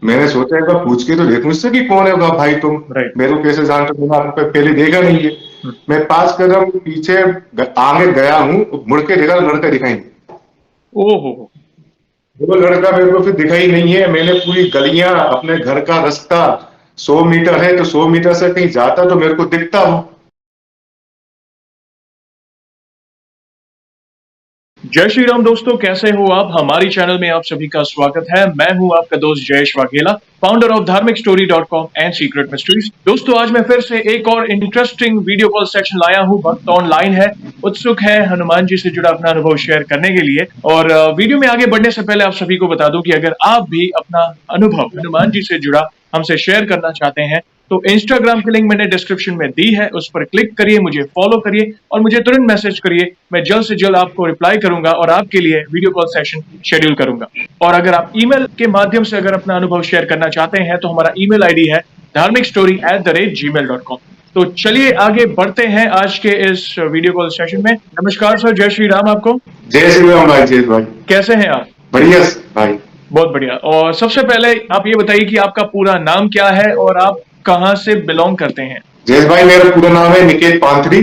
मैंने सोचा एक बार पूछ के तो देखूं इससे कि कौन है होगा भाई तुम। राइट। मेरे को कैसे जानते हो, मैंने आपको पहले देखा नहीं है। हम्म। मैं 5 कदम पीछे आगे गया हूँ, मुड़ के देखा लड़का दिखाई नहीं। ओहो। वो लड़का मेरे को फिर दिखा ही नहीं है। मैंने पूरी गलियां, अपने घर का रास्ता 100 मीटर है तो 100 मीटर से कहीं जाता तो मेरे को दिखता हो। जय श्री राम दोस्तों, कैसे हो आप? हमारी चैनल में आप सभी का स्वागत है। मैं हूं आपका दोस्त जयेश वाघेला, फाउंडर ऑफ धार्मिकस्टोरी.com एंड सीक्रेट मिस्ट्रीज। दोस्तों, आज मैं फिर से एक और इंटरेस्टिंग वीडियो कॉल सेशन लाया हूं। भक्त ऑनलाइन है, उत्सुक है हनुमान जी से जुड़ा अपना अनुभव शेयर करने के लिए। और वीडियो में आगे बढ़ने से पहले आप सभी को बता दूं कि अगर आप भी अपना अनुभव हनुमान जी से जुड़ा हमसे शेयर करना चाहते हैं तो इंस्टाग्राम की लिंक मैंने डिस्क्रिप्शन में दी है, उस पर क्लिक करिए, मुझे फॉलो करिए और मुझे तुरंत मैसेज करिए। मैं जल्द से जल्द आपको रिप्लाई करूंगा और आपके लिए वीडियो कॉल सेशन शेड्यूल करूंगा। और अगर आप ईमेल के माध्यम से अगर अपना अनुभव शेयर करना चाहते हैं तो हमारा ईमेल आईडी है dharmikstory@gmail.com। तो चलिए आगे बढ़ते हैं आज के इस वीडियो कॉल सेशन में। नमस्कार सर, जय श्री राम आपको। जय श्री राम भाई, जय भाई। कैसे हैं आप? बढ़िया भाई। बहुत बढ़िया। और सबसे पहले आप ये बताइए कि आपका पूरा नाम क्या है और आप कहाँ से बिलोंग करते हैं? जय भाई, मेरा पूरा नाम है निकेत पांथरी।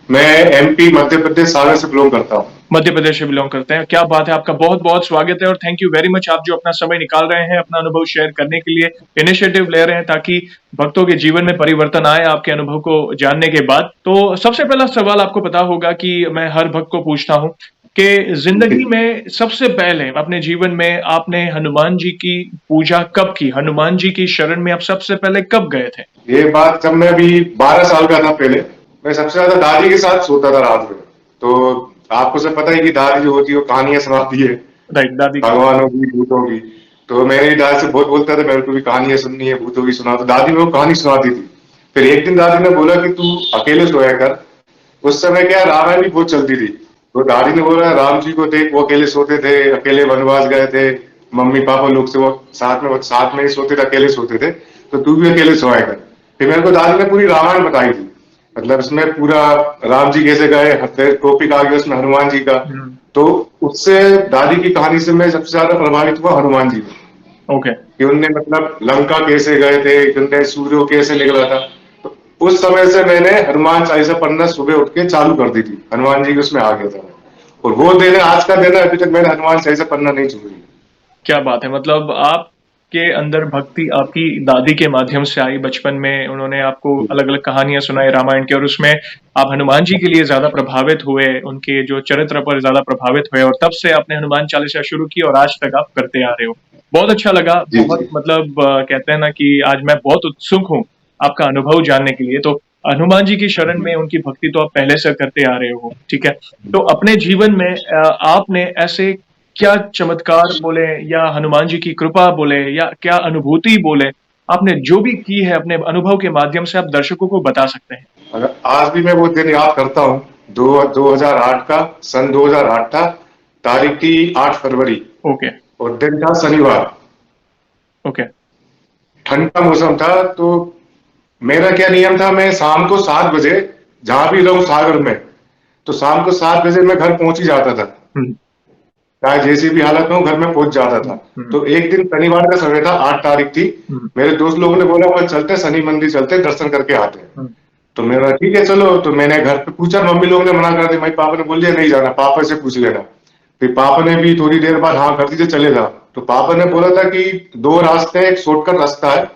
मैं एमपी मध्य प्रदेश सागर से बिलोंग करता हूँ। मध्य प्रदेश से बिलोंग करते हैं। क्या बात है, आपका बहुत बहुत स्वागत है और थैंक यू वेरी मच, आप जो अपना समय निकाल रहे हैं अपना अनुभव शेयर करने के लिए, इनिशिएटिव ले रहे हैं ताकि भक्तों के जीवन में परिवर्तन आए आपके अनुभव को जानने के बाद। तो सबसे पहला सवाल आपको पता होगा कि मैं हर भक्त को पूछता हूँ कि जिंदगी में सबसे पहले अपने जीवन में आपने हनुमान जी की पूजा कब की? हनुमान जी की शरण में आप सबसे पहले कब गए थे? ये बात जब मैं अभी 12 साल का था, पहले मैं सबसे ज्यादा दादी के साथ सोता था रात में। तो आपको सब पता है कि दादी जो होती है वो कहानियां सुनाती है, राइट, दादी। भगवानों की, भूतों की। तो मेरी दादी से बहुत बोलता था मेरे को भी कहानियां सुननी है, भूतों की सुना। तो दादी मेरे को कहानी सुनाती थी। फिर एक दिन दादी ने बोला कि तू अकेले सोया कर। उस समय क्या रामायण भी बहुत चलती थी। तो दादी ने बोला राम जी को देख, वो अकेले सोते थे, अकेले वनवास गए थे, मम्मी पापा लोग से वो साथ में ही सोते थे, अकेले सोते थे, तो तू भी अकेले सोया कर। फिर मेरे को दादी ने पूरी रामायण बताई थी। मतलब इसमें पूरा राम जी कैसे गए, टॉपिक आ गया उसमें हनुमान जी का। तो उससे दादी की कहानी से मैं सबसे ज्यादा प्रभावित हुआ हनुमान जी में। ओके। कि उनने मतलब लंका कैसे गए थे, उनने सूर्य कैसे निकला था। तो उस समय से मैंने हनुमान चालीसा पढ़ना सुबह उठ के चालू कर दी थी। हनुमान जी के उसमें आ गया था मैं। और वो दिन है, आज का दिन है, अभी तक मैंने हनुमान चालीसा पढ़ना नहीं छोड़ी। क्या बात है, मतलब आपके अंदर भक्ति आपकी दादी के माध्यम से आई। बचपन में उन्होंने आपको अलग अलग कहानियां सुनाई रामायण की और उसमें आप हनुमान जी के लिए ज्यादा प्रभावित हुए, उनके जो चरित्र पर ज्यादा प्रभावित हुए और तब से आपने हनुमान चालीसा शुरू की और आज तक आप करते आ रहे हो। बहुत अच्छा लगा। जी बहुत जी। मतलब कहते हैं ना कि आज मैं बहुत उत्सुक हूँ आपका अनुभव जानने के लिए। तो हनुमान जी की शरण में उनकी भक्ति तो आप पहले से करते आ रहे हो, ठीक है। तो अपने जीवन में आपने ऐसे क्या चमत्कार बोले या हनुमान जी की कृपा बोले या क्या अनुभूति बोले, आपने जो भी की है अपने अनुभव के माध्यम से आप दर्शकों को बता सकते हैं? अगर आज भी मैं वो दिन याद करता हूँ, 2008 का, सन 2008 था। तारीख थी 8 फरवरी। ओके। और दिन था शनिवार। ओके। ठंड का मौसम था। तो मेरा क्या नियम था, मैं शाम को 7 बजे जहां भी रहूं सागर में, तो शाम को 7 बजे मैं घर पहुंच ही जाता था। हम्म। चाहे जैसी भी हालत में हो, घर में पहुंच जाता था। हम्म। तो एक दिन शनिवार का समय था, 8 तारीख थी। हम्म। मेरे दोस्त लोगों ने बोला अपन चलते हैं, शनि मंदिर चलते हैं, दर्शन करके आते हैं। हम्म। तो मेरा ठीक है चलो। तो मैंने घर पे पूछा, मम्मी लोगों ने मना कर दिया। मेरे पापा ने बोल दिया नहीं जाना, पापा से पूछ लेना। फिर पापा ने भी थोड़ी देर बाद हाँ कर दी, चले जा। तो पापा ने बोला था कि दो रास्ते, एक शॉर्टकट रास्ता है,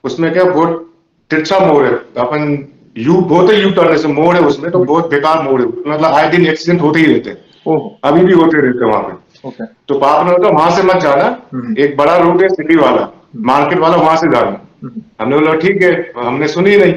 उसमें क्या बहुत तिरछा मोड़ है, अपन यू बहुत है, यू टर्न ऐसे मोड़ है उसमें, तो बहुत बेकार मोड़ है, मतलब आए दिन एक्सीडेंट होते ही रहते हैं, ओहो। अभी भी होते रहते हैं वहां पे। ओके। तो पापा ने बोला वहां से मत जाना, एक बड़ा रोड है सिटी वाला, मार्केट वाला, वहां से जाना। हमने बोला ठीक है, हमने सुनी नहीं।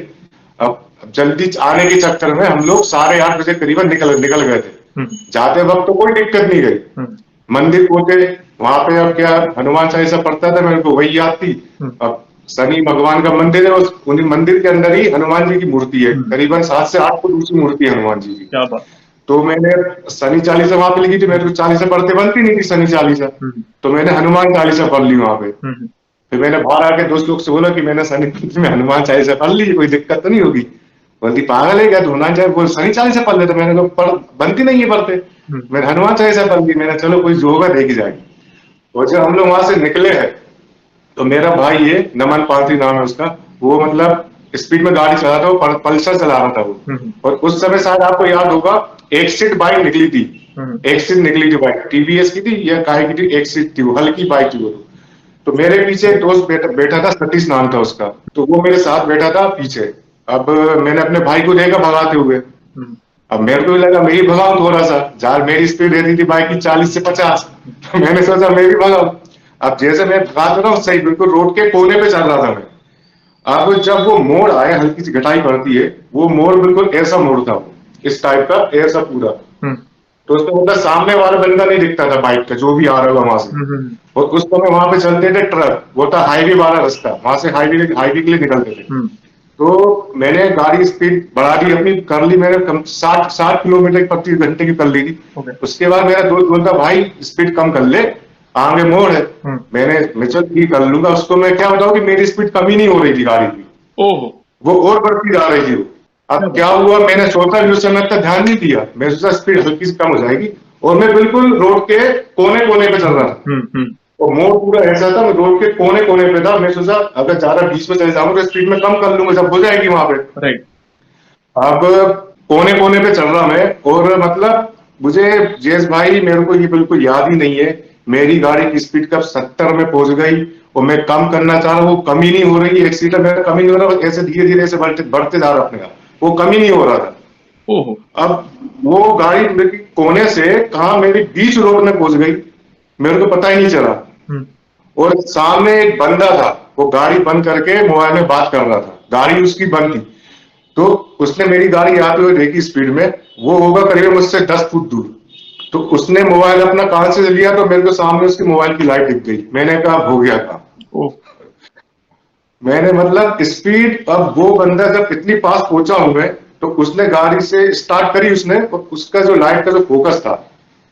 अब जल्दी आने के चक्कर में हम लोग 8:30 बजे करीबन निकल निकल गए थे। जाते वक्त तो कोई दिक्कत नहीं गई। मंदिर पहुंचे, वहां पे अब क्या हनुमान चालीसा पढ़ता था, मेरे को वही याद थी। अब शनि भगवान का मंदिर है, उस मंदिर के अंदर ही हनुमान जी की मूर्ति है, करीबन 7 से 8 फुट ऊंची मूर्ति है हनुमान जी की। क्या बात। तो मैंने शनि चालीसा वहां पे लिखी थी, मेरे को चालीसा पढ़ते बनती नहीं थी शनि चालीसा। तो मैंने हनुमान चालीसा पढ़ ली वहां पे। फिर मैंने बाहर आके दोस्त लोग से बोला कि मैंने शनि में हनुमान चालीसा पढ़ ली, कोई दिक्कत तो नहीं होगी। बोलती पागल है क्या तू, हनुमान चालीसा बोल, शनि चालीसा पढ़ लेते। मैंने कहा पढ़ बनती नहीं है पढ़ते। मैंने हनुमान चालीसा पढ़ ली। मैंने चलो कोई जो होगा देखी जाएगी। और जब हम लोग वहां से निकले हैं, तो मेरा भाई है, नमन पांत्री नाम है उसका, वो मतलब स्पीड में गाड़ी चला था, वो पल्सर चला रहा था वो। और उस समय शायद आपको याद होगा, एक्सिट बाइक निकली थी, एक्सिट निकली थी बाइक, टीवीएस की थी या काहे की थी, एक्सिट थी वो, हल्की बाइक थी वो। तो मेरे पीछे एक दोस्त बैठा था, सतीश नाम था उसका, तो वो मेरे साथ बैठा था पीछे। अब मैंने अपने भाई को देखा भगाते हुए, अब मेरे को भी लगा मैं ही भगाऊं थोड़ा सा, जहाँ मेरी स्पीड रहती थी बाइक की 40 से 50, तो मैंने सोचा मैं भी भगाऊं। अब जैसे मैं भगा तो रहा हूँ, सही बिल्कुल रोड के कोने पे चल रहा था मैं। अब जब वो मोड़ आया, हल्की सी घटाई पड़ती है, वो मोड़ बिल्कुल ऐसा मोड़ था वो, इस टाइप का, ऐसा पूरा। तो उसको मतलब सामने वाला बंदा नहीं दिखता था बाइक का, जो भी आ रहा होगा वहां से। और उस समय वहां पे चलते थे ट्रक, वो था हाईवे वाला रास्ता, वहां से हाईवे हाईवे के लिए निकलते थे। तो मैंने गाड़ी स्पीड बढ़ा दी अपनी, कर ली मैंने कम 60 किलोमीटर प्रति घंटे की कर ली थी। उसके बाद मेरा दोस्त बोलता भाई स्पीड कम कर ले, आगे मोड़ है। मैं चल ठीक कर लूंगा। उसको मैं क्या बताऊं कि मेरी स्पीड कम ही नहीं हो रही थी गाड़ी की, वो और बढ़ती जा रही थी वो। अब क्या हुआ, मैंने सोचा भी उस समय तक ध्यान नहीं दिया, मैं सोचा स्पीड हल्की से कम हो जाएगी, और मैं बिल्कुल रोड के कोने कोने पे चल रहा था। और मोड़ पूरा ऐसा था, मैं रोड के कोने कोने पे था। मैं सोचा अगर ज्यादा बीच में चले जाऊंगा तो स्पीड में कम कर लूंगा, जब हो जाएगी वहां पे। राइट। अब कोने कोने पे चल रहा मैं, और मतलब मुझे जयेश भाई, मेरे को ये बिल्कुल याद ही नहीं है मेरी गाड़ी की स्पीड कब 70 में पहुंच गई, और मैं कम करना चाह रहा हूँ, वो कम ही नहीं हो रही, एक्सीटर मेरा कम ही नहीं हो रहा, ऐसे धीरे धीरे ऐसे बढ़ते जा रहा अपने आप, वो कम ही नहीं हो रहा था। अब वो गाड़ी मेरी कोने से कहा मेरी बीच रोड में पहुंच गई, मेरे को पता ही नहीं चला। और सामने एक बंदा था, वो गाड़ी बंद करके मोबाइल में बात कर रहा था, गाड़ी उसकी बंद थी। तो उसने मेरी गाड़ी आते हुए देखी स्पीड में, वो होगा करीब मुझसे 10 फुट दूर। तो उसने मोबाइल अपना कान से लिया, तो मेरे को सामने उसकी मोबाइल की लाइट दिख गई। मैंने कहा हो गया काम। मैंने मतलब स्पीड, अब वो बंदा जब इतनी पास पहुंचा हूं मैं, तो उसने गाड़ी से स्टार्ट करी उसने, और उसका जो लाइट का जो फोकस था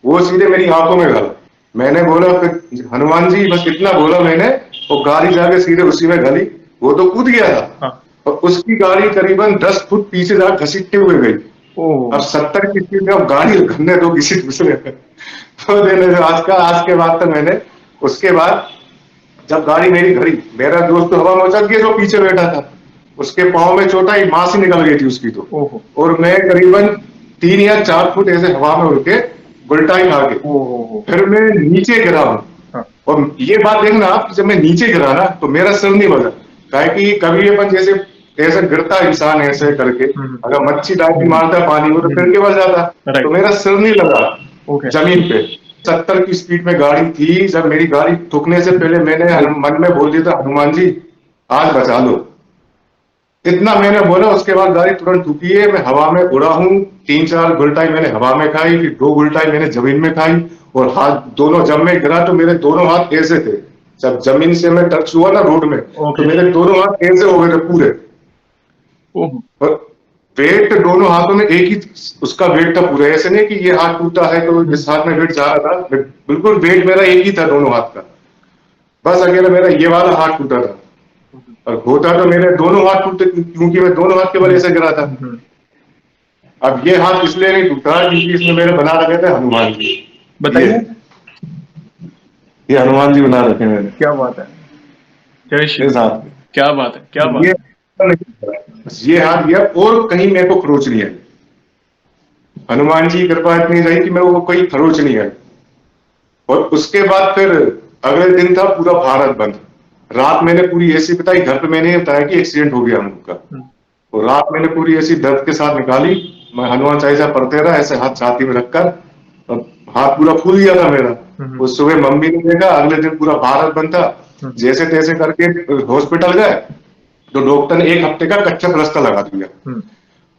वो सीधे मेरी आंखों में गला। मैंने बोला फिर हनुमान जी, बस इतना बोला मैंने, और गाड़ी जाके सीधे उसी में गली। वो तो कूद गया था, और उसकी गाड़ी करीबन 10 फुट पीछे जाकर घसीटते हुए गई। अब 70 की स्पीड में अब गाड़ी घरने दो किसी दूसरे में। तो देने आज के बाद तो मैंने, उसके बाद जब गाड़ी मेरी घड़ी, मेरा दोस्त तो हवा में उछल गया जो पीछे बैठा था, उसके पांव में चोट आई, मां से निकल गई थी उसकी तो। और मैं करीबन 3 या 4 फुट ऐसे हवा में उड़ के उल्टाई खा के फिर मैं नीचे गिरा हूं। और ये बात देखना आप, जब मैं नीचे गिरा ना, तो मेरा सिर नहीं बजा, काहे कि कभी अपन जैसे ऐसे गिरता इंसान ऐसे करके, अगर मच्छी डायरेक्ट मारता पानी में तो फिर के बच जाता, तो मेरा सिर नहीं लगा जमीन पे। 70 की स्पीड में गाड़ी थी, जब मेरी गाड़ी ठुकने से पहले मैंने मन में बोल दिया था हनुमान जी आज बचा लो, इतना मैंने बोला। उसके बाद गाड़ी तुरंत ठुकी है, मैं हवा में उड़ा हूं, 3-4 गुलटाई मैंने हवा में खाई, फिर 2 गुलटाई मैंने जमीन में खाई, और हाथ दोनों, जब मैं गिरा तो मेरे दोनों हाथ ऐसे थे, जब जमीन से मैं टच हुआ ना रोड में, तो मेरे दोनों हाथ ऐसे हो गए थे पूरे। और वेट दोनों हाथों में एक ही उसका वेट था पूरा, ऐसे नहीं कि ये हाथ टूटा है तो इस हाथ में वेट जा रहा था, बिल्कुल वेट मेरा एक ही था दोनों हाथ का, बस अकेला मेरा ये वाला हाथ टूटा था। और होता तो मेरे दोनों हाथ टूटे, क्योंकि मैं दोनों हाथ के बल ऐसे गिरा था। अब ये हाथ इसलिए नहीं टूटा क्योंकि इसमें मेरे बना रखे थे हनुमान जी। बताइए, ये हनुमान जी बना रखे मैंने। क्या बात है, जय श्री राम। क्या बात है, क्या बात है। ये हाथ दिया, और कहीं मेरे को खरोच नहीं आई, हनुमान जी की कृपा इतनी रही कि मेरे को कोई खरोच नहीं आई। और उसके बाद फिर अगले दिन था पूरा भारत बंद। रात मैंने पूरी ऐसी बताई, घर पे मैंने बताया कि एक्सीडेंट हो गया हम लोग का, और रात मैंने पूरी ऐसी दर्द के साथ निकाली। मैं हनुमान चालीसा पढ़ते रहा ऐसे हाथ छाती में रखकर, और हाथ पूरा फूल गया था मेरा। उस सुबह मम्मी ने देखा, अगले दिन पूरा भारत बंद था। जैसे तैसे करके हॉस्पिटल गए, तो डॉक्टर ने 1 हफ्ते का कच्चा प्लास्टर लगा दिया।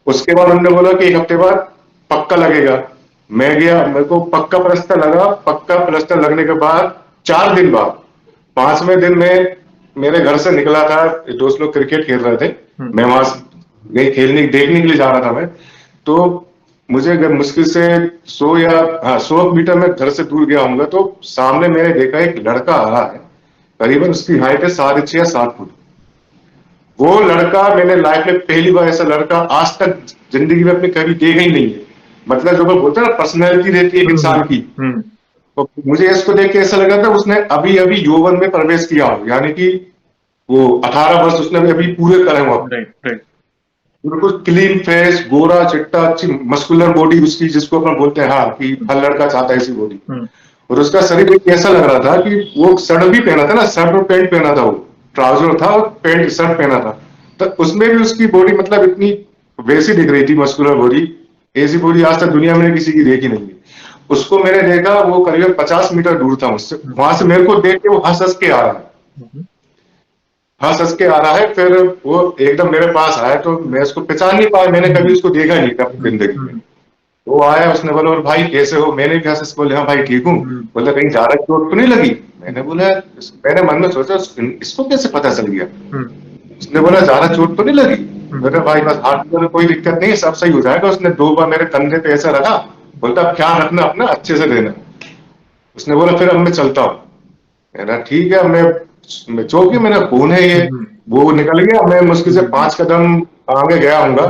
उसके बाद उन्होंने बोला कि 1 हफ्ते बाद पक्का लगेगा। मैं गया, मेरे को पक्का प्लास्टर लगा। पक्का प्लास्टर लगने के बाद 4 दिन बाद, 5वें दिन में मेरे घर से निकला था, दोस्त लोग क्रिकेट खेल रहे थे, मैं वहां गई खेलने, देखने के लिए जा रहा था मैं। तो मुझे मुश्किल से 100 मीटर में घर से दूर गया होऊंगा, तो सामने मैंने देखा एक लड़का आ रहा है, करीबन उसकी हाइट है 6.5 या 7 फुट। वो लड़का मैंने लाइफ में पहली बार, ऐसा लड़का आज तक जिंदगी में अपनी कभी देखा ही नहीं है। मतलब जो बोलते हैं ना पर्सनैलिटी रहती है एक इंसान की, तो मुझे इसको देख के ऐसा लगा था उसने अभी अभी यौवन में प्रवेश किया हो, यानी कि वो 18 वर्ष उसने अभी पूरे करे हुआ, राइट राइट। बिल्कुल क्लीन फेस, गोरा चिट्टा, अच्छी मस्कुलर बॉडी उसकी, जिसको अपन बोलते हैं हाँ कि हर लड़का चाहता है ऐसी बॉडी। और उसका शरीर एक ऐसा लग रहा था कि वो शर्ट भी पहना था ना, शर्ट और पैंट पहना था, वो ट्राउजर था और पैंट शर्ट पहना था, तो उसमें भी उसकी बॉडी मतलब इतनी वैसी दिख रही थी, मस्कुलर बॉडी। ऐसी बॉडी आज तक दुनिया में किसी की देखी नहीं है। उसको मैंने देखा, वो करीब 50 मीटर दूर था मुझसे, वहां से मेरे को देख के वो हंस हंस के आ रहा है, हंस हंस के आ रहा है। फिर वो एकदम मेरे पास आया, तो मैं उसको पहचान नहीं पाया, मैंने कभी उसको देखा ही नहीं था अपनी जिंदगी में। वो आया, उसने बोला और भाई कैसे हो, मैंने भी हंस हंस बोले हाँ भाई ठीक हूँ। बोला कहीं ज्यादा चोट तो नहीं लगी? मैंने बोला, मैंने मन में सोचा इसको कैसे पता चल गया। उसने बोला ज्यादा चोट तो नहीं लगी? मैंने भाई बस हाथ में कोई दिक्कत नहीं है, सब सही हो जाएगा। उसने 2 बार मेरे कंधे पे ऐसा रखा, बोलता अब ख्याल रखना अपना, अच्छे से देना। उसने बोला फिर अब मैं चलता हूँ। मैंने ठीक है, मैं चौकी मेरा खून है ये। वो निकल गया, मैं मुश्किल से 5 कदम आगे गया हूँगा।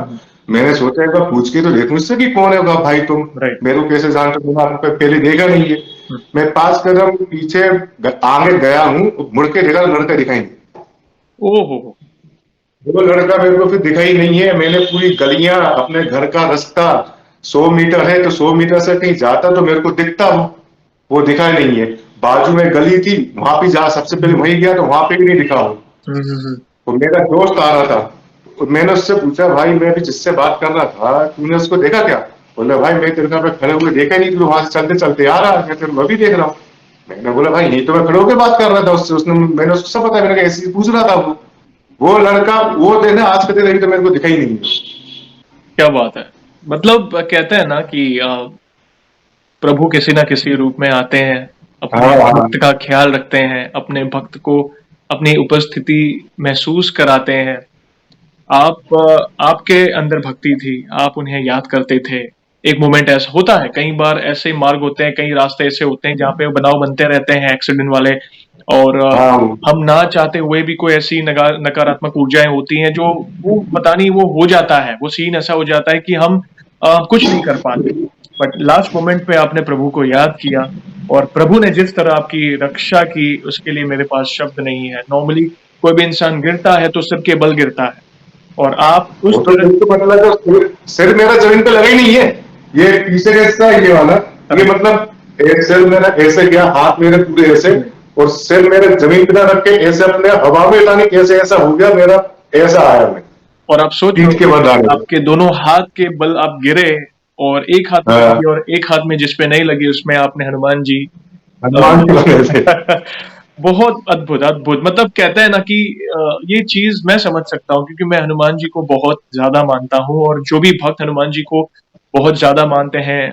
मैंने सोचा एक बार पूछ के तो देखूं इससे कि कौन है भाई तुम, मेरे को कैसे जानते हो, आपको पहले देखा नहीं है। मैं 5 कदम पीछे आगे गया हूँ, मुड़ के देखा लड़का दिखाई नहीं। ओहो। वो लड़का मेरे को फिर दिखाई नहीं है। मैंने पूरी गलियां, अपने घर का रास्ता 100 मीटर है, तो 100 मीटर से कहीं जाता तो मेरे को दिखता वो दिखा नहीं है। बाजू में गली थी, वहां पे जा सबसे पहले वहीं गया तो वहां पे भी नहीं दिखा वो। तो मेरा दोस्त आ रहा था, तो मैंने उससे पूछा भाई मैं भी जिससे बात कर रहा था तूने उसको देखा क्या? बोला भाई मैं तेरे पे खड़े हुए देखा नहीं, तू वहां से चलते चलते आ रहा है, मैं तेरे को अभी देख रहा हूँ। मैंने बोला भाई यही तो मैं खड़े होकर बात कर रहा था उससे, उसने मैंने उसको सब बताया, मैंने ऐसे ही पूछ रहा था वो लड़का, वो देना आज के दिन अभी तो मेरे को दिखा ही नहीं है। क्या बात है। मतलब कहते हैं ना कि प्रभु किसी ना किसी रूप में आते हैं, अपने भक्त का ख्याल रखते हैं, अपने भक्त को अपनी उपस्थिति महसूस कराते हैं। आपके अंदर भक्ति थी, आप उन्हें याद करते थे। एक मोमेंट ऐसा होता है, कई बार ऐसे मार्ग होते हैं, कई रास्ते ऐसे होते हैं जहाँ पे बनाव बनते रहते हैं एक्सीडेंट वाले, और हम ना चाहते हुए भी कोई ऐसी नकारात्मक ऊर्जाएं होती हैं जो वो पता नहीं वो हो जाता है, वो सीन ऐसा हो जाता है कि हम कुछ नहीं कर पाते। बट लास्ट मोमेंट पे आपने प्रभु को याद किया, और प्रभु ने जिस तरह आपकी रक्षा की उसके लिए मेरे पास शब्द नहीं है। नॉर्मली कोई भी इंसान गिरता है तो सिर के बल गिरता है, और आप उस मतलब सिर मेरा जमीन पे लगा ही नहीं है, ये पीछे का हिस्सा ये वाला, ये मतलब एक सिर मेरा ऐसे गया, हाथ मेरे पूरे ऐसे, और सिर मेरे जमीन पे रख के ऐसे अपने हवा में लाने कैसे ऐसा हो गया मेरा, ऐसा आया मैं। और आप सोचिए के बाद आपके दोनों हाथ के बल आप गिरे, और एक हाथ में लगी और एक हाथ में जिसपे नहीं लगी उसमें आपने हनुमान जी बहुत अद्भुत अद्भुत। मतलब कहते हैं ना कि ये चीज मैं समझ सकता हूँ, क्योंकि मैं हनुमान जी को बहुत ज्यादा मानता हूँ, और जो भी भक्त हनुमान जी को बहुत ज्यादा मानते हैं,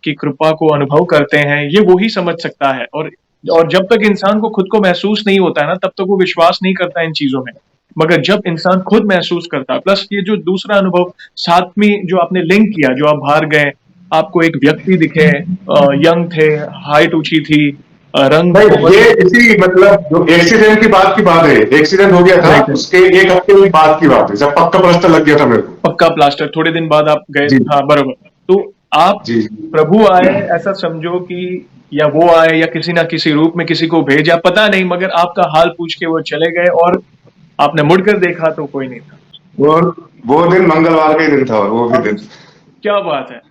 की कृपा को अनुभव करते हैं, ये वो ही समझ सकता है। और जब तक इंसान को खुद को महसूस नहीं होता है ना, तब तक वो विश्वास नहीं करता इन चीजों में। मगर जब इंसान खुद महसूस करता है, प्लस ये जो दूसरा अनुभव साथ में जो आपने लिंक किया, जो आप बाहर गए, आपको एक व्यक्ति दिखे, यंग थे, हाइट ऊंची थी, रंग, ये इसी मतलब जो एक्सीडेंट की बात है, एक्सीडेंट हो गया था उसके 1 हफ्ते की बात की बात है, जब पक्का प्लास्टर लग गया था मेरे को। पक्का प्लास्टर थोड़े दिन बाद आप गए, हाँ बरोबर। तो आप प्रभु आए ऐसा समझो कि, या वो आए या किसी ना किसी रूप में किसी को भेजा, पता नहीं, मगर आपका हाल पूछ के वो चले गए, और आपने मुड़कर देखा तो कोई नहीं था। वो दिन मंगलवार का ही दिन था, और वो भी दिन। क्या बात है।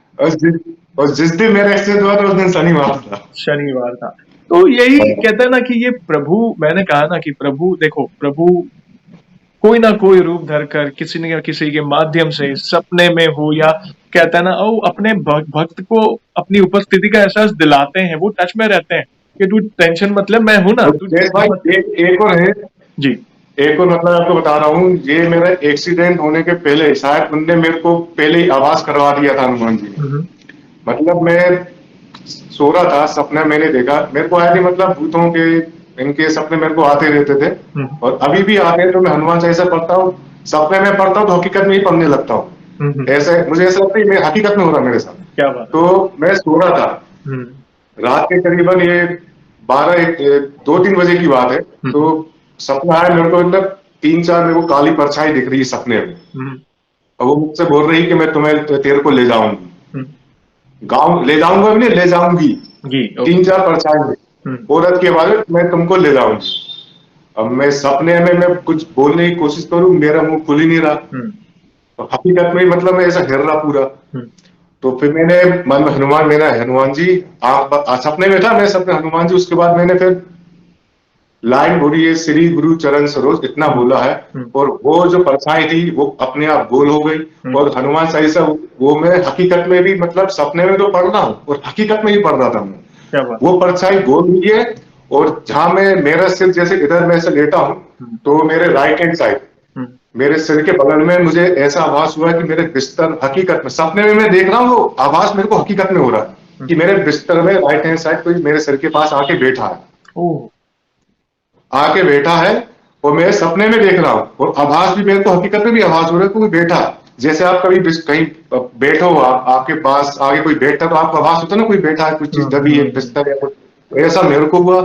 और जिस दिन मेरा एक्सीडेंट हुआ था उस दिन शनिवार था। तो यही कहते हैं ना कि ये प्रभु, मैंने कहा ना कि प्रभु, देखो प्रभु कोई ना कोई रूप धरकर किसी न किसी के माध्यम से, सपने में हो या कहता है ना, अपने भक्त को अपनी उपस्थिति का एहसास दिलाते हैं, वो टच में रहते हैं कि तू टेंशन मतलब मैं हूं ना। एक और है जी, एक और मतलब आपको बता रहा हूँ, ये मेरा एक्सीडेंट होने के पहले शायद उनने मेरे को पहले ही आवाज करवा दिया था हनुमान जी ने। मतलब मैं सो रहा था, सपना मैंने देखा, मेरे को आया नहीं, मतलब भूतों के इनके सपने मेरे को आते रहते थे, और अभी भी आते हैं। तो मैं हनुमान चालीसा पढ़ता हूँ, सपने में पढ़ता हूँ तो हकीकत में ही पढ़ने लगता हूँ। ऐसे मुझे ऐसा लगता है मैं हकीकत में हो रहा मेरे साथ। क्या बात। तो मैं सो रहा था, रात के करीबन ये 2-3 बजे की बात है। तो सपना आया मेरे को, मतलब 3-4 मेरे को काली परछाई दिख रही है सपने में, और वो मुझसे बोल रही कि मैं तुम्हें तेरे को ले जाऊंगी, गाँव ले जाऊंगा भी नहीं, ले जाऊंगी। जी, ओके। 3-4 परछाई औरत के बारे में, मैं तुमको ले जाऊंगी। अब मैं सपने में मैं कुछ बोलने की कोशिश करूं, मेरा मुंह खुल ही नहीं रहा। हुँ, तो हकीकत में मतलब मैं ऐसा हिल रहा पूरा। हुँ, तो फिर मैंने मन में हनुमान, मेरा हनुमान जी, आप सपने में था, मैं सपने हनुमान जी। उसके बाद मैंने फिर लाइन बोली है, श्री गुरु चरण सरोज, इतना हुँ, बोला है। हुँ, और वो जो परछाई थी वो अपने आप गोल हो गई। हुँ, और हनुमान चालीसा वो मैं हकीकत में भी, मतलब सपने में तो पढ़ रहा हूँ और हकीकत में ही पढ़ रहा था मैं। क्या बात वो परछाई गोल हुई है। और जहां मैं, मेरा सिर जैसे इधर मैं से लेटा हूं, हुँ, तो मेरे राइट हैंड साइड, हुँ, मेरे सिर के बगल में मुझे ऐसा आभास हुआ कि मेरे बिस्तर, हकीकत में सपने में मैं देख रहा हूँ, वो आभास मेरे को हकीकत में हो रहा है हुँ, कि मेरे बिस्तर में राइट हैंड साइड कोई मेरे सिर के पास आके बैठा है। ओह! आके बैठा है और मैं सपने में देख रहा हूँ, और आभास भी मेरे को हकीकत में भी आभास हो रहा है कि कोई बैठा है। जैसे आप कभी कहीं बैठो हो, आपके पास आगे कोई बैठा है तो आपको आभास होता है ना, कोई बैठा है, कुछ हुँ, चीज दबी है, हुँ, बिस्तर है कुछ। ऐसा मेरे को हुआ।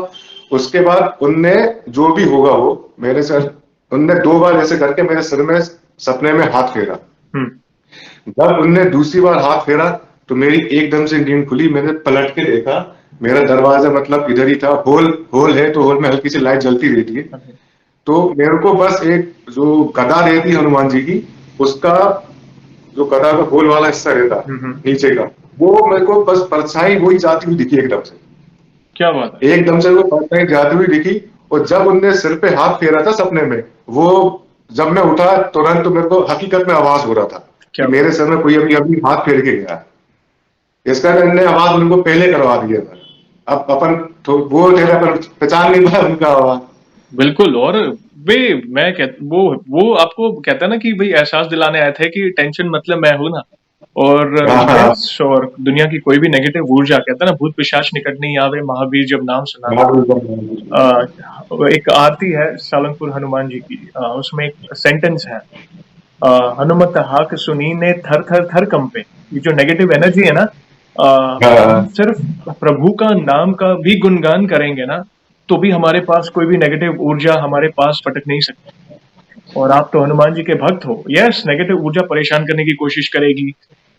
उसके बाद उनने, जो भी होगा वो, मेरे सर, उनने 2 बार ऐसे करके मेरे सिर में सपने में हाथ फेरा। हुँ, जब उनने दूसरी बार हाथ फेरा तो मेरी एकदम से नींद खुली। मैंने पलट के देखा, मेरा दरवाजा मतलब इधर ही था, होल होल है, तो होल में हल्की सी लाइट जलती रहती है। अरे! तो मेरे को बस एक जो गदा रहती है हनुमान जी की, उसका जो गदा का गोल वाला हिस्सा रहता है हुँ, हुँ, नीचे का, वो मेरे को बस परछाई वही जाती हुई दिखी एकदम से। क्या बात है! एकदम से वो परछाई जाती हुई दिखी। और जब उनने सिर पे हाथ फेरा था सपने में, वो जब मैं उठा तुरंत, तो मेरे को हकीकत में आवाज हो रहा था कि क्या मेरे सिर में कोई अभी अभी हाथ फेर के गया है। इसका मैंने आवाज उनको पहले करवा दिया था। अब अपन तो वो थे, अपन पहचान नहीं पाया उनका आवाज। बिल्कुल। और वे मैं कह वो आपको कहता है ना कि भई एहसास दिलाने आए थे कि टेंशन मतलब मैं हूँ ना। और हाँ, यस, और दुनिया की कोई भी नेगेटिव ऊर्जा कहता है ना, भूत पिशाच निकट नहीं आवे, महावीर जब नाम सुनावे। एक आरती है सालंगपुर हनुमान जी की, उसमें एक सेंटेंस है, हनुमत हाक सुनी ने थर थर थर कंपे। ये जो नेगेटिव एनर्जी है ना, हम हाँ, सिर्फ प्रभु का नाम का भी गुणगान करेंगे ना, तो भी हमारे पास कोई भी नेगेटिव ऊर्जा हमारे पास फटक नहीं सकती। और आप तो हनुमान जी के भक्त हो। यस, नेगेटिव ऊर्जा परेशान करने की कोशिश करेगी।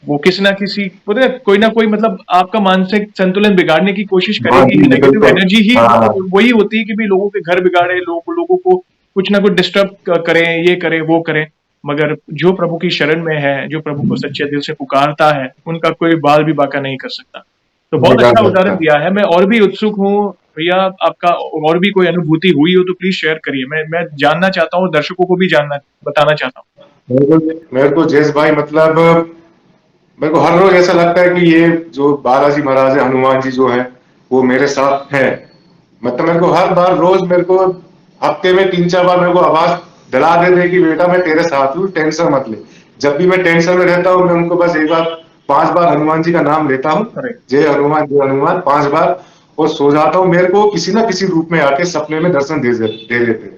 वो किसी ना किसी, पता है, कोई ना कोई मतलब आपका मानसिक संतुलन बिगाड़ने की कोशिश हाँ करेगी। जी, नेगेटिव बिल्कुल। एनर्जी ही हाँ, वही होती है कि भी लोगों के घर बिगाड़े, लोगों को कुछ ना कुछ डिस्टर्ब करें, ये करें, वो करें। मगर जो प्रभु की शरण में है, जो प्रभु को सच्चे दिल से पुकारता है, उनका कोई बाल भी बाका नहीं कर सकता। तो नहीं बहुत कर अच्छा सकता। उदाहरण दिया है। मैं और भी उत्सुक हूँ भैया, आपका और भी कोई अनुभूति हुई हो तो प्लीज शेयर करिए। मैं जानना चाहता हूँ, दर्शकों को भी जानना बताना चाहता हूँ। मेरे को जयेश भाई, मतलब मेरे को हर रोज ऐसा लगता है कि ये जो बालाजी महाराज है, हनुमान जी जो है, वो मेरे साथ है। मतलब मेरे को हर बार, रोज मेरे को हफ्ते में 3-4 बार मेरे को आवाज दिला देते कि बेटा मैं तेरे साथ हूँ, टेंशन मत ले। जब भी मैं टेंशन में रहता हूँ, मैं उनको बस एक बार, 5 बार हनुमान जी का नाम लेता हूँ, अरे, जय हनुमान 5 बार, और सो जाता हूँ। मेरे को किसी ना किसी रूप में आके सपने में दर्शन दे देते।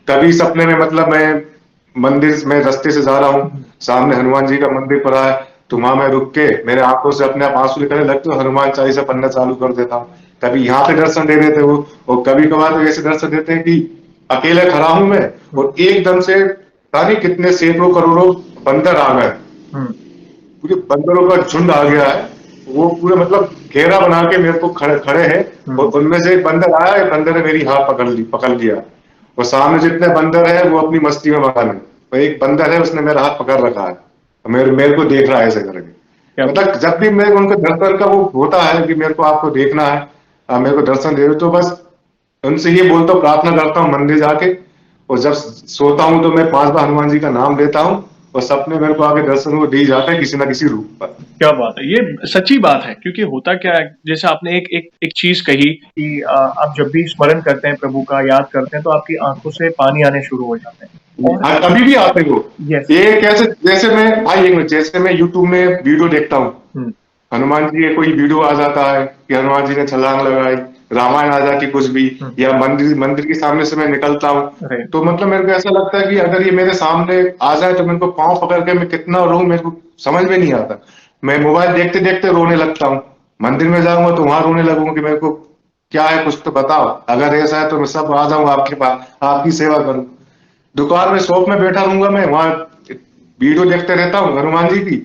तभी सपने में, मतलब मैं मंदिर में रास्ते से जा रहा हूँ, सामने हनुमान जी का मंदिर पड़ा है, तो वहां मैं रुक के मेरे आंखों से अपने आप आंसू निकलने लगते, तो हनुमान चालीसा पढ़ना चालू कर देता हूँ। कभी यहाँ पे दर्शन दे देते वो, और कभी कभार तो ऐसे दर्शन देते हैं कि अकेले खड़ा हूं मैं, और एकदम से पता नहीं कितने सैकड़ों करोड़ों बंदर आ गए। हम्म, पूरे बंदरों का झुंड आ गया है। वो पूरे मतलब घेरा बना के मेरे को खड़े खड़े हैं। और हम्म, उनमें से एक बंदर आया, एक बंदर ने मेरी हाथ पकड़ लिया। और सामने जितने बंदर है वो अपनी मस्ती में मगन है, और एक बंदर है उसने मेरा हाथ पकड़ रखा है, मेरे मेरे को देख रहा है ऐसे करके। क्या मतलब जब भी मेरे को उनके दर्शन का वो होता है कि मेरे को आपको देखना है, आप मेरे को दर्शन दे दो, तो बस उनसे ये बोलता हूँ, प्रार्थना करता हूँ मंदिर जाके। और जब सोता हूँ तो मैं 5 बार हनुमान जी का नाम लेता हूँ, और सपने मेरे को आगे दर्शन वो दी जाता है किसी ना किसी रूप पर। क्या बात है! ये सच्ची बात है, क्योंकि होता क्या है, जैसे आपने एक एक एक चीज कही कि आप जब भी स्मरण करते हैं प्रभु का, याद करते हैं, तो आपकी आंखों से पानी आने शुरू हो जाते हैं। और हाँ, अभी भी आते हो। यस। ये कैसे, जैसे मैं भाई एक मिनट, जैसे मैं यूट्यूब में वीडियो देखता हूँ, हम्म, हनुमान जी का कोई वीडियो आ जाता है कि हनुमान जी ने छलांग लगाई, रामायण आ जाती कुछ भी, हम्म, या मंदिर मंदिर के सामने से मैं निकलता हूँ, अरे, तो मतलब मेरे को ऐसा लगता है कि अगर ये मेरे सामने आ जाए तो मेरे को पांव पकड़ के मैं कितना रोऊं, मेरे को समझ में नहीं आता। मैं मोबाइल देखते देखते रोने लगता हूँ। मंदिर में जाऊंगा तो वहां रोने लगूंगा कि मेरे को क्या है, कुछ तो बताओ। अगर ऐसा है तो मैं सब आ जाऊंगा आपके पास, आपकी सेवा करूं। दुकान में, शॉप में बैठा रहूंगा मैं, वहां वीडियो देखते रहता हूँ हनुमान जी की।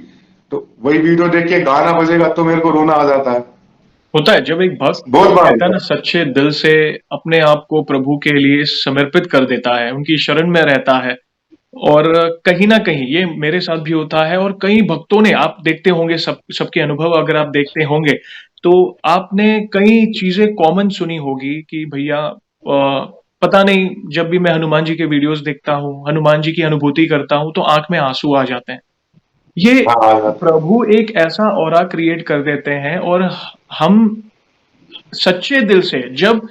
तो वही वीडियो देख के गाना बजेगा तो मेरे को रोना आ जाता है। होता है जब एक भक्त बहुत बार कहता होता है है। ना सच्चे दिल से अपने आप को प्रभु के लिए समर्पित कर देता है, उनकी शरण में रहता है। और कहीं न कहीं ये मेरे साथ भी होता है और कई भक्तों ने आप देखते होंगे सबके अनुभव अगर आप देखते होंगे, तो आपने कई चीज़ें कॉमन सुनी होगी कि भैया पता नहीं जब भी मैं हनुमान जी के वीडियोज़ देखता हूँ, हनुमान जी की अनुभूति करता हूँ, तो आँख में आँसू आ जाते हैं। ये हाँ आ जाता है। प्रभु एक ऐसा ऑरा क्रिएट कर देते हैं और हम सच्चे दिल से जब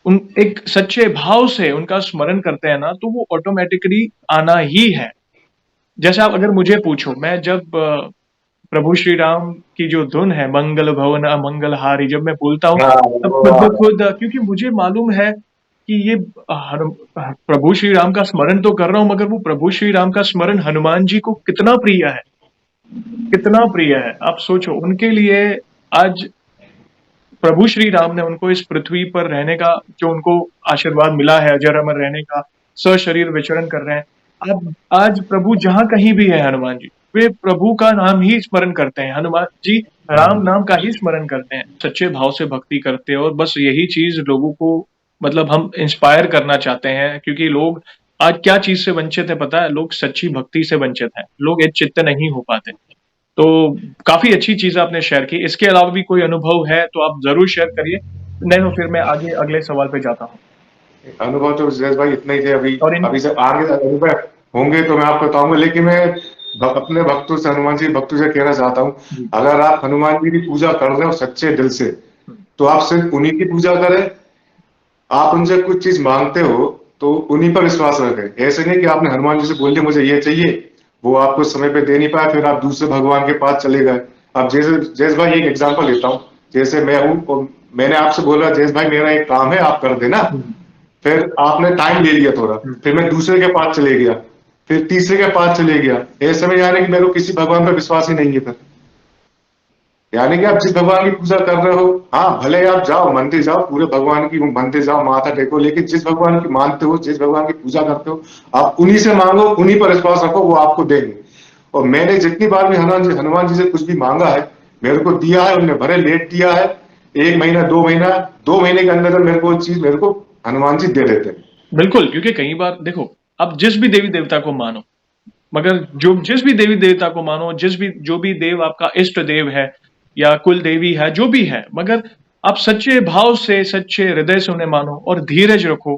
उन एक सच्चे भाव से उनका स्मरण करते हैं ना, तो वो ऑटोमैटिकली आना ही है। जैसे आप अगर मुझे पूछो, मैं जब प्रभु श्री राम की जो धुन है, मंगल भवन अमंगल हारी, जब मैं बोलता हूँ, हाँ तब वो खुद आ ब जाता खुद क्योंकि मुझे मालूम है कि ये प्रभु श्री राम का स्मरण तो कर रहा हूँ, मगर वो प्रभु श्री राम का स्मरण हनुमान जी को कितना प्रिय है, कितना प्रिय है। आप सोचो, उनके लिए आज प्रभु श्री राम ने उनको इस पृथ्वी पर रहने का जो उनको आशीर्वाद मिला है, अजर अमर रहने का, सशरीर विचरण कर रहे हैं। अब आज प्रभु जहाँ कहीं भी है हनुमान जी, वे प्रभु का नाम ही स्मरण करते हैं। हनुमान जी राम नाम का ही स्मरण करते हैं, सच्चे भाव से भक्ति करते हैं और बस यही चीज़ लोगों को मतलब हम इंस्पायर करना चाहते हैं क्योंकि लोग आज क्या चीज़ से वंचित है पता है? लोग सच्ची भक्ति से वंचित हैं। लोग एक चित्त नहीं हो पाते। तो काफ़ी अच्छी चीज़ आपने शेयर की। इसके अलावा भी कोई अनुभव है तो आप ज़रूर शेयर करिए। नहीं तो फिर मैं आगे अगले सवाल पे जाता हूँ। अनुभव तो सुरेश भाई इतना ही थे अभी। और इन अभी से आगे अनुभव होंगे तो मैं आपको बताऊंगा, लेकिन मैं अपने भक्तों से, हनुमान जी भक्तों से कहना चाहता हूँ, जी। अगर आप हनुमान जी की पूजा कर रहे हो सच्चे दिल से, हुँ, तो आप सिर्फ उन्हीं की पूजा करें। आप उनसे कुछ चीज मांगते हो तो उन्हीं पर विश्वास रखें। ऐसे नहीं कि आपने हनुमान जी से बोल दिया मुझे ये चाहिए, वो आपको समय पे दे नहीं पाया, फिर आप दूसरे भगवान के पास चले गए। अब जैसे जयेश भाई एक एग्जांपल लेता हूँ, जैसे मैं हूँ और मैंने आपसे बोला जयेश भाई मेरा एक काम है आप कर देना, हुँ, फिर आपने टाइम ले लिया थोड़ा, हुँ। फिर मैं दूसरे के पास चले गया, फिर तीसरे के पास चले गया। ऐसे में यानी कि मेरे को किसी भगवान पर विश्वास ही नहीं है फिर। यानी कि आप जिस भगवान की पूजा कर रहे हो, हाँ भले आप जाओ मंदिर जाओ, पूरे भगवान की मंदिर जाओ, माथा टेको, लेकिन जिस भगवान की मानते हो, जिस भगवान की पूजा करते हो, आप उन्हीं से मांगो, उन्हीं पर विश्वास रखो, वो आपको देंगे। और मैंने जितनी बार भी हनुमान जी से कुछ भी मांगा है, मेरे को दिया है, उन्होंने भले लेट दिया है, 1 महीना 2 महीना, 2 महीने के अंदर मेरे को चीज मेरे को हनुमान जी दे देते हैं। बिल्कुल, क्योंकि कई बार देखो, आप जिस भी देवी-देवता को मानो, मगर जो जिस भी देवी-देवता को मानो, जो भी देव आपका इष्ट देव है या कुल देवी है, जो भी है, मगर आप सच्चे भाव से, सच्चे हृदय से उन्हें मानो और धीरज रखो।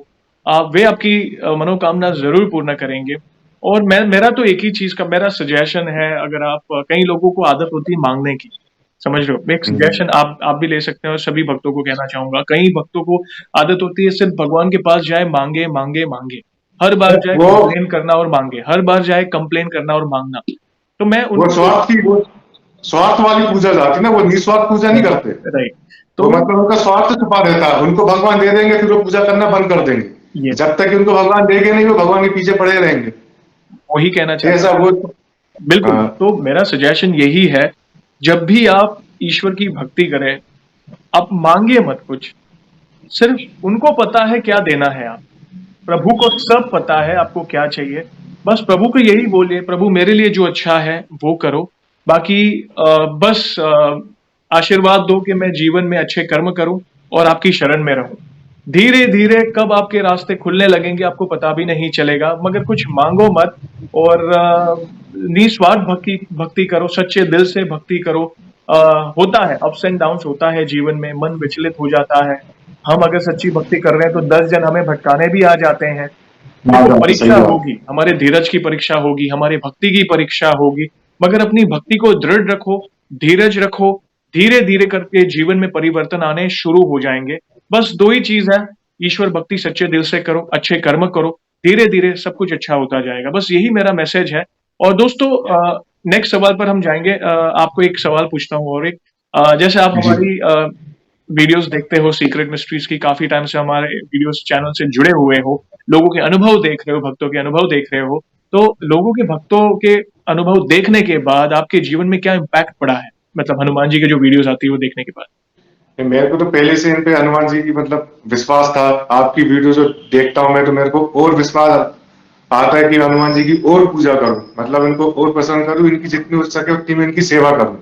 वे आपकी मनोकामना ज़रूर पूर्ण करेंगे। और मेरा तो एक ही चीज़ का मेरा सजेशन है, अगर आप कई लोगों को आदत होती है माँगने की, समझ रहे हो? एक हम्म। सजेशन आप भी ले सकते हैं और सभी भक्तों को कहना चाहूँगा। कई भक्तों को आदत होती है सिर्फ़ भगवान के पास जाए, माँगे, माँगे, माँगे। हर बार जाए वो कंप्लेन करना और माँगे, हर बार जाए कंप्लेन करना और माँगना। तो मैं वो उनको स्वार्थ वाली पूजा जाती ना, वो निस्वार्थ पूजा नहीं करते। राइट, वो तो मतलब उनका स्वार्थ छुपा रहता है, उनको भगवान दे देंगे फिर वो पूजा करना बंद कर देंगे। यस, जब तक कि उनको भगवान देंगे नहीं वो भगवान के पीछे पड़े रहेंगे। वही कहना चाहता ऐसा था। वो बिल्कुल, हाँ, तो मेरा सजेशन यही है, जब भी आप ईश्वर की भक्ति करें, आप माँगे मत कुछ, सिर्फ़ उनको पता है क्या देना है आप। प्रभु को सब पता है आपको क्या चाहिए। बस प्रभु को यही बोलिए, प्रभु मेरे लिए जो अच्छा है वो करो। बाकी बस आशीर्वाद दो कि मैं जीवन में अच्छे कर्म करूँ और आपकी शरण में रहूँ। धीरे-धीरे कब आपके रास्ते खुलने लगेंगे आपको पता भी नहीं चलेगा, मगर कुछ माँगो मत और निस्वार्थ भक्ति भक्ति करो, सच्चे दिल से भक्ति करो। अ, होता है अप्स एंड डाउन्स होता है जीवन में, मन विचलित हो जाता है। हम अगर सच्ची भक्ति कर रहे हैं तो 10 जन हमें भटकाने भी आ जाते हैं। आ देखो जाते, सही परीक्षा बात। होगी, हमारे धीरज की परीक्षा होगी, हमारी भक्ति की परीक्षा होगी, मगर अपनी भक्ति को दृढ़ रखो, धीरज रखो, धीरे-धीरे करके जीवन में परिवर्तन आने शुरू हो जाएँगे। बस 2 ही चीज़ है, ईश्वर भक्ति सच्चे दिल से करो, अच्छे कर्म करो, धीरे-धीरे सब कुछ अच्छा होता जाएगा। बस यही मेरा मैसेज है। और दोस्तों नेक्स्ट सवाल पर हम जाएँगे। आपको एक सवाल पूछता हूँ और एक जैसे आप जी। हमारी वीडियोज़ देखते हो सीक्रेट मिस्ट्रीज़ की, काफ़ी टाइम से हमारे वीडियोज़ चैनल से जुड़े हुए हो, लोगों के अनुभव देख रहे हो, भक्तों के अनुभव देख रहे हो, तो लोगों के भक्तों के अनुभव देखने के बाद आपके जीवन में क्या इम्पैक्ट पड़ा है? मतलब हनुमान जी की जो वीडियोज़ आती है वो देखने के बाद? मेरे को तो पहले से इन पे हनुमान जी की मतलब विश्वास था। आपकी वीडियो जो देखता हूँ मैं तो मेरे को और विश्वास आता है कि हनुमान जी की और पूजा करूं, मतलब इनको और प्रसन्न करूं, इनकी जितनी हो सके उतनी मैं इनकी सेवा करूं।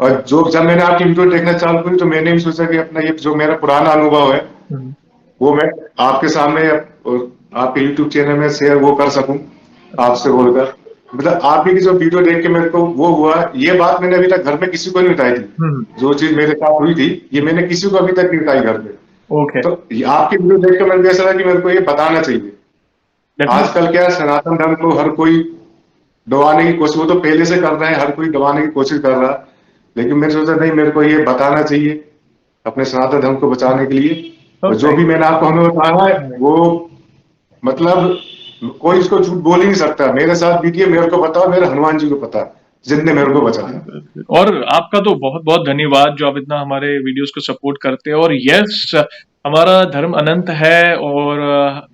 और जो जब मैंने आपकी वीडियो देखना चालू करी तो मैंने भी सोचा कि अपना ये जो मेरा पुराना अनुभव है हम्म, वो मैं आपके सामने और आपके यूट्यूब चैनल में शेयर वो कर सकूं आपसे बोलकर। मतलब आप ही की जो वीडियो देख के मेरे को वो हुआ, ये बात मैंने अभी तक घर में किसी को नहीं बताई थी। हम्म, जो चीज मेरे साथ हुई थी ये मैंने किसी को अभी तक नहीं बताई घर पे। ओके, तो ये आपकी वीडियो देख के मेरे को ऐसा लगा कि मेरे को ये बताना चाहिए। डेफिनेटली, आजकल क्या है, सनातन धर्म को हर कोई दबाने की कोशिश, वो तो पहले से कर रहे हैं, हर कोई दबाने की कोशिश कर रहा है, लेकिन मैंने सोचा नहीं, मेरे को ये बताना चाहिए अपने सनातन धर्म को बचाने के लिए। और जो ओके, भी मैंने आपको हमें बताया है वो मतलब कोई इसको झूठ बोल ही नहीं सकता। मेरे साथ बीती है, मेरे को पता है, मेरे हनुमान जी को पता है जिनने मेरे को बचाया। और आपका तो बहुत बहुत धन्यवाद जो आप इतना हमारे वीडियोस को सपोर्ट करते हैं। और यस, हमारा धर्म अनंत है और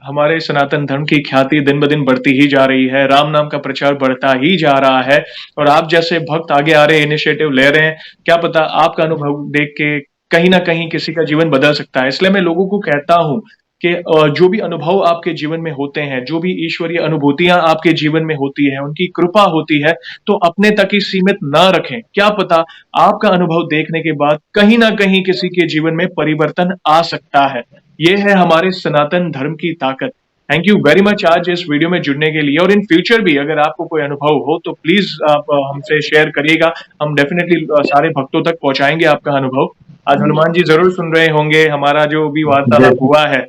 हमारे सनातन धर्म की ख्याति दिन ब दिन बढ़ती ही जा रही है, राम नाम का प्रचार बढ़ता ही जा रहा है। और आप जैसे भक्त आगे आ रहे हैं, इनिशिएटिव ले रहे हैं, क्या पता आपका अनुभव देख के कहीं ना कहीं किसी का जीवन बदल सकता है। इसलिए मैं लोगों को कहता हूं कि जो भी अनुभव आपके जीवन में होते हैं, जो भी ईश्वरीय अनुभूतियां आपके जीवन में होती है, उनकी कृपा होती है, तो अपने तक ही सीमित ना रखें। क्या पता आपका अनुभव देखने के बाद कहीं ना कहीं किसी के जीवन में परिवर्तन आ सकता है। ये है हमारे सनातन धर्म की ताकत। थैंक यू वेरी मच आज इस वीडियो में जुड़ने के लिए। और इन फ्यूचर भी अगर आपको कोई अनुभव हो तो प्लीज आप हमसे शेयर करिएगा। हम डेफिनेटली सारे भक्तों तक पहुंचाएंगे आपका अनुभव। आज हनुमान जी जरूर सुन रहे होंगे, हमारा जो भी वार्तालाप हुआ है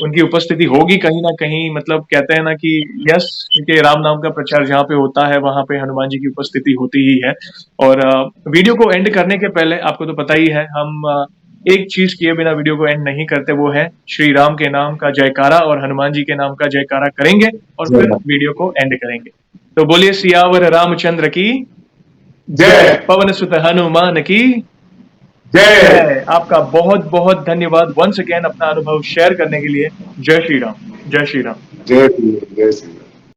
उनकी उपस्थिति होगी कहीं ना कहीं। मतलब कहते हैं ना कि यस, क्योंकि राम नाम का प्रचार जहाँ पे होता है वहां पे हनुमान जी की उपस्थिति होती ही है। और वीडियो को एंड करने के पहले आपको तो पता ही है, हम एक चीज किए बिना वीडियो को एंड नहीं करते, वो है श्री राम के नाम का जयकारा और हनुमान जी के नाम का जयकारा करेंगे और फिर वीडियो को एंड करेंगे। तो बोलिए सियावर रामचंद्र की जय पवन सुत हनुमान की जय। जय। आपका बहुत बहुत धन्यवाद वंस अगेन अपना अनुभव शेयर करने के लिए। जय श्री राम, जय श्री राम। जय श्री राम, जय श्री राम।